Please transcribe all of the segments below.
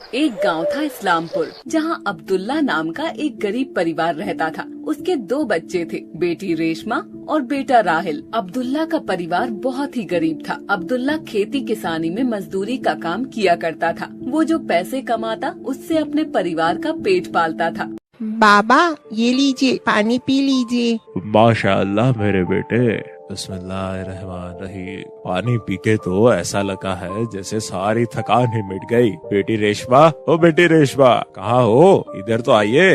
एक गांव था इस्लामपुर, जहां अब्दुल्ला नाम का एक गरीब परिवार रहता था। उसके 2 बच्चे थे, बेटी रेशमा और बेटा राहिल। अब्दुल्ला का परिवार बहुत ही गरीब था। अब्दुल्ला खेती किसानी में मजदूरी का काम किया करता था। वो जो पैसे कमाता उससे अपने परिवार का पेट पालता था। बाबा ये लीजिए, पानी पी लीजिए। माशाअल्लाह मेरे बेटे, बिस्मिल्लाहिर्रहमानिर्रहीम। पानी पी के तो ऐसा लगा है जैसे सारी थकान ही मिट गई। बेटी रेशमा, ओ बेटी रेशमा, कहाँ हो? इधर तो आइए।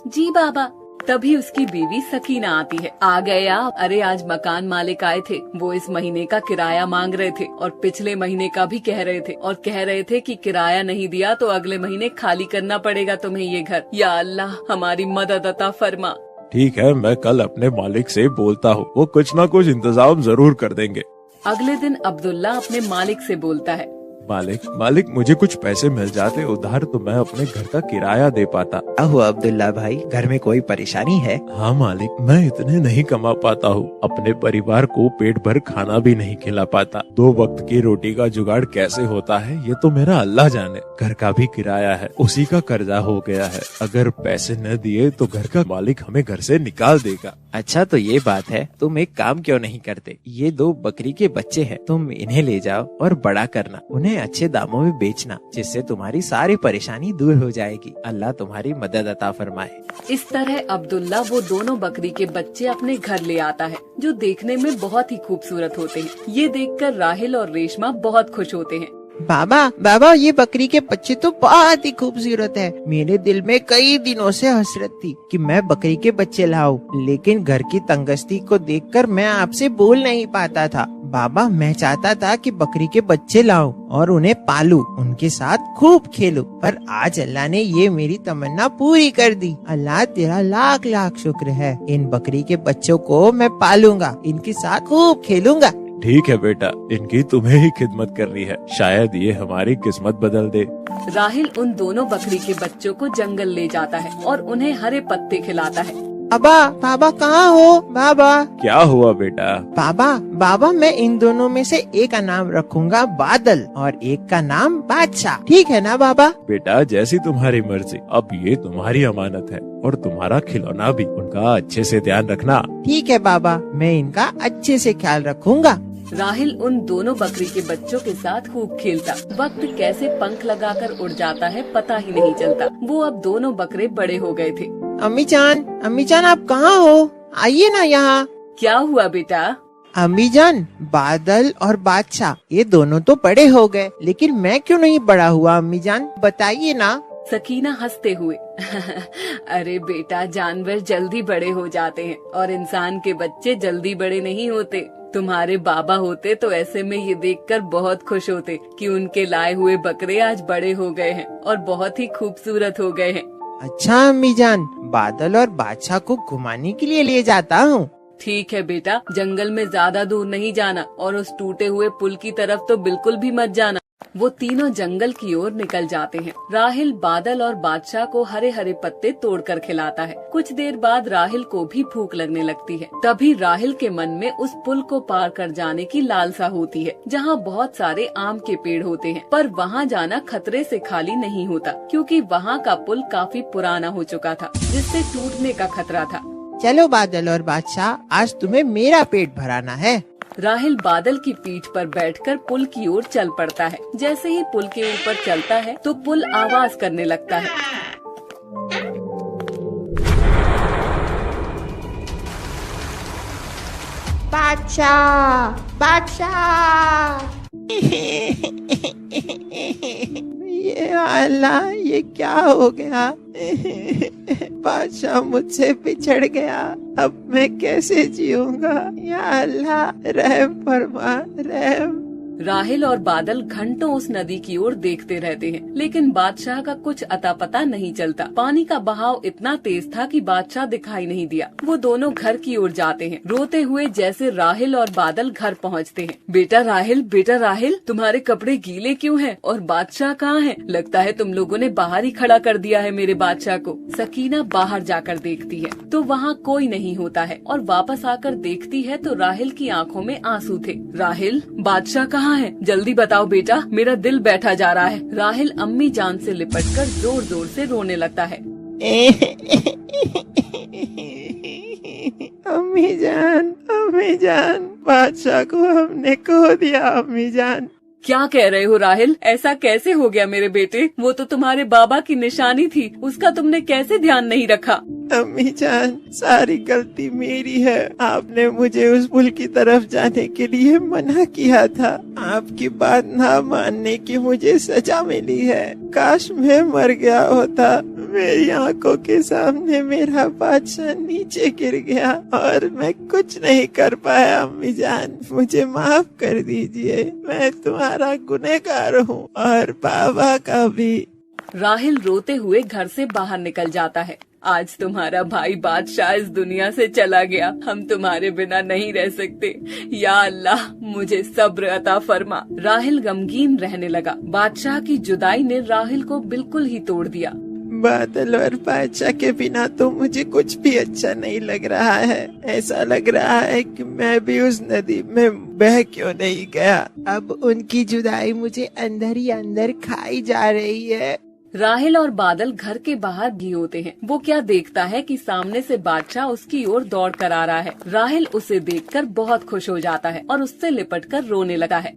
जी बाबा। तभी उसकी बीवी सकीना आती है। आ गए आप? अरे आज मकान मालिक आए थे, वो इस महीने का किराया मांग रहे थे और पिछले महीने का भी कह रहे थे, और कह रहे थे कि किराया नहीं दिया तो अगले महीने खाली करना पड़ेगा तुम्हें ये घर। या अल्लाह हमारी मदद अता फरमा। ठीक है, मैं कल अपने मालिक से बोलता हूँ, वो कुछ न कुछ इंतजाम जरूर कर देंगे। अगले दिन अब्दुल्ला अपने मालिक से बोलता है, मालिक मुझे कुछ पैसे मिल जाते उधार तो मैं अपने घर का किराया दे पाता। अहो अब्दुल्ला भाई, घर में कोई परेशानी है? हाँ मालिक, मैं इतने नहीं कमा पाता हूँ, अपने परिवार को पेट भर खाना भी नहीं खिला पाता। 2 वक्त की रोटी का जुगाड़ कैसे होता है ये तो मेरा अल्लाह जाने। घर का भी किराया है, उसी का कर्जा हो गया है। अगर पैसे न दिए तो घर का मालिक हमें घर से निकाल देगा। अच्छा तो ये बात है, तुम एक काम क्यों नहीं करते? ये 2 बकरी के बच्चे हैं, तुम इन्हें ले जाओ और बड़ा करना, उन्हें अच्छे दामों में बेचना, जिससे तुम्हारी सारी परेशानी दूर हो जाएगी। अल्लाह तुम्हारी मदद अता फरमाए। इस तरह अब्दुल्ला वो दोनों बकरी के बच्चे अपने घर ले आता है, जो देखने में बहुत ही खूबसूरत होते हैं। ये देखकर राहिल और रेशमा बहुत खुश होते हैं। बाबा ये बकरी के बच्चे तो बहुत ही खूबसूरत है। मेरे दिल में कई दिनों से हसरत थी कि मैं बकरी के बच्चे लाऊं, लेकिन घर की तंगस्ती को देखकर मैं आपसे बोल नहीं पाता था। बाबा मैं चाहता था कि बकरी के बच्चे लाऊं और उन्हें पालूं, उनके साथ खूब खेलूं, पर आज अल्लाह ने ये मेरी तमन्ना पूरी कर दी। अल्लाह तेरा लाख लाख शुक्र है। इन बकरी के बच्चों को मैं पालूंगा, इनके साथ खूब खेलूंगा। ठीक है बेटा, इनकी तुम्हें ही खिदमत करनी है, शायद ये हमारी किस्मत बदल दे। राहिल उन दोनों बकरी के बच्चों को जंगल ले जाता है और उन्हें हरे पत्ते खिलाता है। बाबा कहाँ हो? बाबा क्या हुआ बेटा? बाबा मैं इन दोनों में से एक का नाम रखूंगा बादल और एक का नाम बादशाह, ठीक है ना बाबा? बेटा जैसी तुम्हारी मर्जी, अब ये तुम्हारी अमानत है और तुम्हारा खिलौना भी, उनका अच्छे से ध्यान रखना। ठीक है बाबा, मैं इनका अच्छे से ख्याल रखूंगा। राहिल उन दोनों बकरी के बच्चों के साथ खूब खेलता। वक्त कैसे पंख लगाकर उड़ जाता है पता ही नहीं चलता। वो अब दोनों बकरे बड़े हो गए थे। अम्मी जान आप कहाँ हो? आइए ना यहाँ। क्या हुआ बेटा? अम्मी जान, बादल और बादशाह ये दोनों तो बड़े हो गए, लेकिन मैं क्यों नहीं बड़ा हुआ? अम्मी जान बताइए ना। सकीना हंसते हुए अरे बेटा, जानवर जल्दी बड़े हो जाते हैं और इंसान के बच्चे जल्दी बड़े नहीं होते। तुम्हारे बाबा होते तो ऐसे में ये देखकर बहुत खुश होते कि उनके लाए हुए बकरे आज बड़े हो गए हैं और बहुत ही खूबसूरत हो गए हैं। अच्छा अम्मी जान, बादल और बादशाह को घुमाने के लिए ले जाता हूँ। ठीक है बेटा, जंगल में ज्यादा दूर नहीं जाना और उस टूटे हुए पुल की तरफ तो बिल्कुल भी मत जाना। वो तीनों जंगल की ओर निकल जाते हैं। राहिल बादल और बादशाह को हरे हरे पत्ते तोड़कर खिलाता है। कुछ देर बाद राहिल को भी भूख लगने लगती है। तभी राहिल के मन में उस पुल को पार कर जाने की लालसा होती है, जहाँ बहुत सारे आम के पेड़ होते हैं, पर वहाँ जाना खतरे से खाली नहीं होता, क्योंकि वहाँ का पुल काफी पुराना हो चुका था, जिससे टूटने का खतरा था। चलो बादल और बादशाह, आज तुम्हें मेरा पेट भराना है। राहिल बादल की पीठ पर बैठकर पुल की ओर चल पड़ता है। जैसे ही पुल के ऊपर चलता है तो पुल आवाज करने लगता है। बादशाह ये अल्लाह, ये क्या हो गया? बादशाह मुझसे बिछड़ गया, अब मैं कैसे जीऊंगा? या अल्लाह रहम फरमा, रहम। राहिल और बादल घंटों उस नदी की ओर देखते रहते हैं, लेकिन बादशाह का कुछ अता पता नहीं चलता। पानी का बहाव इतना तेज था कि बादशाह दिखाई नहीं दिया। वो दोनों घर की ओर जाते हैं, रोते हुए जैसे राहिल और बादल घर पहुंचते हैं। बेटा राहिल, तुम्हारे कपड़े गीले क्यों हैं? और बादशाह कहाँ है? लगता है तुम लोगों ने बाहर ही खड़ा कर दिया है मेरे बादशाह को। सकीना बाहर जाकर देखती है तो वहाँ कोई नहीं होता है, और वापस आकर देखती है तो राहिल की आंखों में आंसू थे। राहिल, बादशाह कहाँ कहाँ है? जल्दी बताओ बेटा, मेरा दिल बैठा जा रहा है। राहिल अम्मी जान से लिपटकर जोर जोर से रोने लगता है। अम्मी जान, बादशाह को हमने खो दिया अम्मी जान। क्या कह रहे हो राहिल? ऐसा कैसे हो गया मेरे बेटे? वो तो तुम्हारे बाबा की निशानी थी, उसका तुमने कैसे ध्यान नहीं रखा? अम्मी जान, सारी गलती मेरी है। आपने मुझे उस पुल की तरफ जाने के लिए मना किया था। आपकी बात ना मानने की मुझे सजा मिली है। काश मैं मर गया होता। मेरी आंखों के सामने मेरा बादशाह नीचे गिर गया और मैं कुछ नहीं कर पाया। अम्मी जान, मुझे माफ कर दीजिए। मैं तुम्हारा गुनहगार हूँ और बाबा का भी। राहिल रोते हुए घर से बाहर निकल जाता है। आज तुम्हारा भाई बादशाह इस दुनिया से चला गया, हम तुम्हारे बिना नहीं रह सकते। या अल्लाह, मुझे सब्र अता फरमा। राहिल गमगीन रहने लगा। बादशाह की जुदाई ने राहिल को बिल्कुल ही तोड़ दिया। बादल और बादशाह के बिना तो मुझे कुछ भी अच्छा नहीं लग रहा है। ऐसा लग रहा है कि मैं भी उस नदी में बह क्यों नहीं गया। अब उनकी जुदाई मुझे अंदर ही अंदर खाई जा रही है। राहिल और बादल घर के बाहर भी होते हैं। वो क्या देखता है कि सामने से बादशाह उसकी ओर दौड़ कर आ रहा है। राहिल उसे देखकर बहुत खुश हो जाता है और उससे लिपटकर रोने लगा है।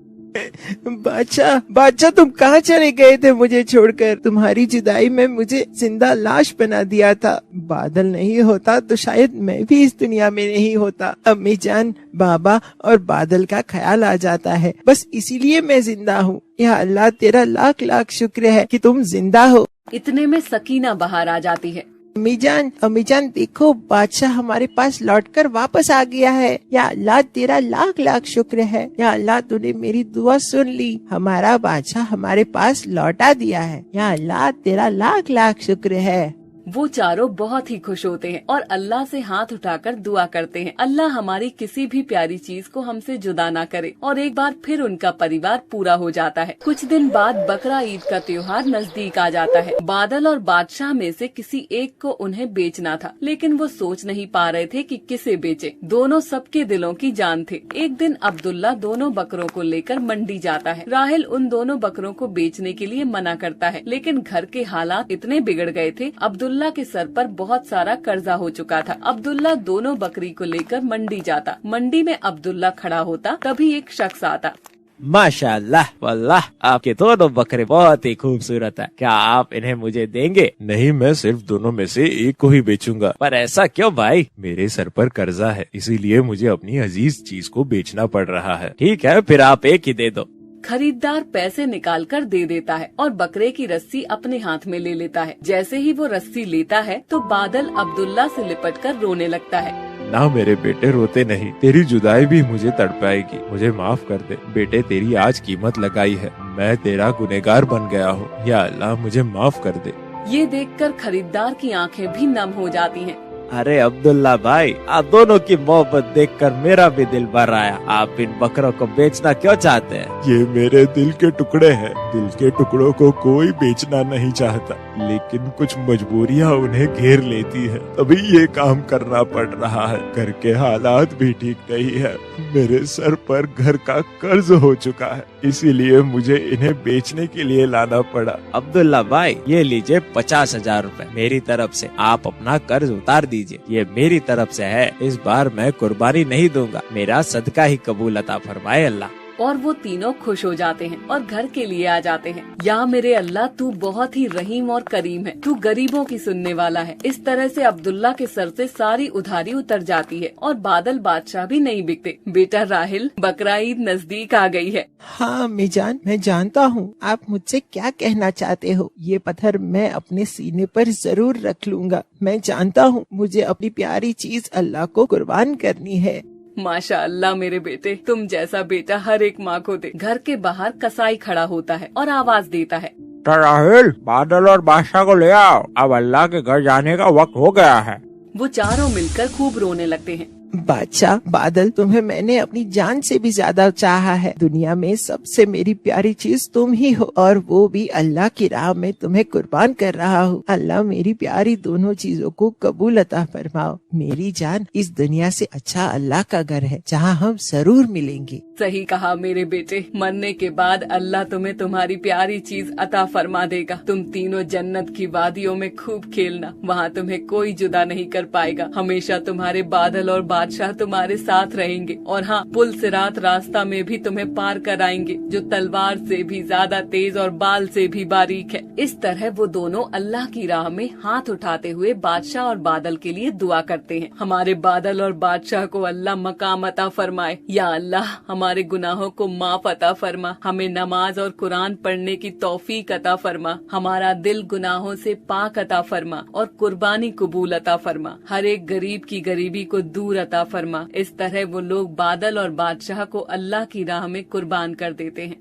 बादशाह तुम कहाँ चले गए थे मुझे छोड़कर? तुम्हारी जुदाई में मुझे जिंदा लाश बना दिया था। बादल नहीं होता तो शायद मैं भी इस दुनिया में नहीं होता। अम्मी जान, बाबा और बादल का ख्याल आ जाता है, बस इसीलिए मैं जिंदा हूँ। या अल्लाह, तेरा लाख लाख शुक्र है कि तुम जिंदा हो। इतने में सकीना बाहर आ जाती है। अम्मी जान देखो, बादशाह हमारे पास लौटकर वापस आ गया है। या अल्लाह, तेरा लाख लाख शुक्र है। या अल्लाह, तूने मेरी दुआ सुन ली, हमारा बादशाह हमारे पास लौटा दिया है। या अल्लाह, तेरा लाख लाख शुक्र है। वो चारों बहुत ही खुश होते हैं और अल्लाह से हाथ उठाकर दुआ करते हैं, अल्लाह हमारी किसी भी प्यारी चीज को हमसे जुदा ना करे। और एक बार फिर उनका परिवार पूरा हो जाता है। कुछ दिन बाद बकरा ईद का त्योहार नजदीक आ जाता है। बादल और बादशाह में से किसी एक को उन्हें बेचना था, लेकिन वो सोच नहीं पा रहे थे कि किसे बेचे। दोनों सबके दिलों की जान थे। एक दिन अब्दुल्ला दोनों बकरों को लेकर मंडी जाता है। राहिल उन दोनों बकरों को बेचने के लिए मना करता है, लेकिन घर के हालात इतने बिगड़ गए थे, अब्दुल्ला के सर पर बहुत सारा कर्जा हो चुका था। अब्दुल्ला दोनों बकरी को लेकर मंडी जाता। मंडी में अब्दुल्ला खड़ा होता, तभी एक शख्स आता। माशाअल्लाह, वल्लाह आपके दोनों बकरे बहुत ही खूबसूरत है। क्या आप इन्हें मुझे देंगे? नहीं, मैं सिर्फ दोनों में से एक को ही बेचूंगा। पर ऐसा क्यों भाई? मेरे सर पर कर्जा है, इसीलिए मुझे अपनी अजीज चीज को बेचना पड़ रहा है। ठीक है, फिर आप एक ही दे दो। खरीदार पैसे निकालकर दे देता है और बकरे की रस्सी अपने हाथ में ले लेता है। जैसे ही वो रस्सी लेता है तो बादल अब्दुल्ला से लिपटकर रोने लगता है। ना मेरे बेटे, रोते नहीं, तेरी जुदाई भी मुझे तड़पाएगी। मुझे माफ कर दे बेटे, तेरी आज कीमत लगाई है। मैं तेरा गुनहगार बन गया हूँ। या अल्लाह, मुझे माफ कर दे। ये देखकर खरीदार की आंखें भी नम हो जाती हैं। अरे अब्दुल्ला भाई, आप दोनों की मोहब्बत देखकर मेरा भी दिल भर आया। आप इन बकरों को बेचना क्यों चाहते हैं? ये मेरे दिल के टुकड़े हैं। दिल के टुकड़ों को कोई बेचना नहीं चाहता, लेकिन कुछ मजबूरियाँ उन्हें घेर लेती है, तभी ये काम करना पड़ रहा है। घर के हालात भी ठीक नहीं है। मेरे सर पर घर का कर्ज हो चुका है, इसीलिए मुझे इन्हें बेचने के लिए लाना पड़ा। अब्दुल्ला भाई, ये लीजिए 50,000 रूपए मेरी तरफ से। आप अपना कर्ज उतार दीजिए। ये मेरी तरफ से है। इस बार मैं कुर्बानी नहीं दूंगा। मेरा सदका ही कबूल अता फरमाए अल्लाह। और वो तीनों खुश हो जाते हैं और घर के लिए आ जाते हैं। या मेरे अल्लाह, तू बहुत ही रहीम और करीम है। तू गरीबों की सुनने वाला है। इस तरह से अब्दुल्ला के सर से सारी उधारी उतर जाती है और बादल बादशाह भी नहीं बिकते। बेटा राहिल, बकरा ईद नजदीक आ गई है। हाँ अम्मी जान, मैं जानता हूँ आप मुझसे क्या कहना चाहते हो। ये पत्थर मैं अपने सीने पर जरूर रख लूंगा। मैं जानता हूँ मुझे अपनी प्यारी चीज अल्लाह को कुर्बान करनी है। माशाअल्लाह मेरे बेटे, तुम जैसा बेटा हर एक माँ को दे। घर के बाहर कसाई खड़ा होता है और आवाज देता है, राहिल, बादल और बादशाह को ले आओ। अब अल्लाह के घर जाने का वक्त हो गया है। वो चारों मिलकर खूब रोने लगते हैं। बादशाह बादल, तुम्हें मैंने अपनी जान से भी ज्यादा चाहा है। दुनिया में सबसे मेरी प्यारी चीज तुम ही हो, और वो भी अल्लाह की राह में तुम्हें कुर्बान कर रहा हूँ। अल्लाह मेरी प्यारी दोनों चीजों को कबूल अता फरमाओ। मेरी जान, इस दुनिया से अच्छा अल्लाह का घर है जहाँ हम जरूर मिलेंगे। सही कहा मेरे बेटे, मरने के बाद अल्लाह तुम्हें तुम्हारी प्यारी चीज अता फरमा देगा। तुम तीनों जन्नत की वादियों में खूब खेलना, वहाँ तुम्हें कोई जुदा नहीं कर पाएगा। हमेशा तुम्हारे बादल और बादशाह तुम्हारे साथ रहेंगे, और हाँ, पुल सिरात रास्ता में भी तुम्हें पार कराएंगे, जो तलवार से भी ज्यादा तेज और बाल से भी बारीक है। इस तरह वो दोनों अल्लाह की राह में हाथ उठाते हुए बादशाह और बादल के लिए दुआ करते हैं। हमारे बादल और बादशाह को अल्लाह मकाम अता फरमाए। या अल्लाह, हमारे गुनाहों को माफ अता फरमा, हमें नमाज और कुरान पढ़ने की तौफीक अता फरमा, हमारा दिल गुनाहों से पाक अता फरमा और कुर्बानी कबूल अता फरमा, हर एक गरीब की गरीबी को दूर अता फरमा। इस तरह वो लोग बादल और बादशाह को अल्लाह की राह में कुर्बान कर देते हैं।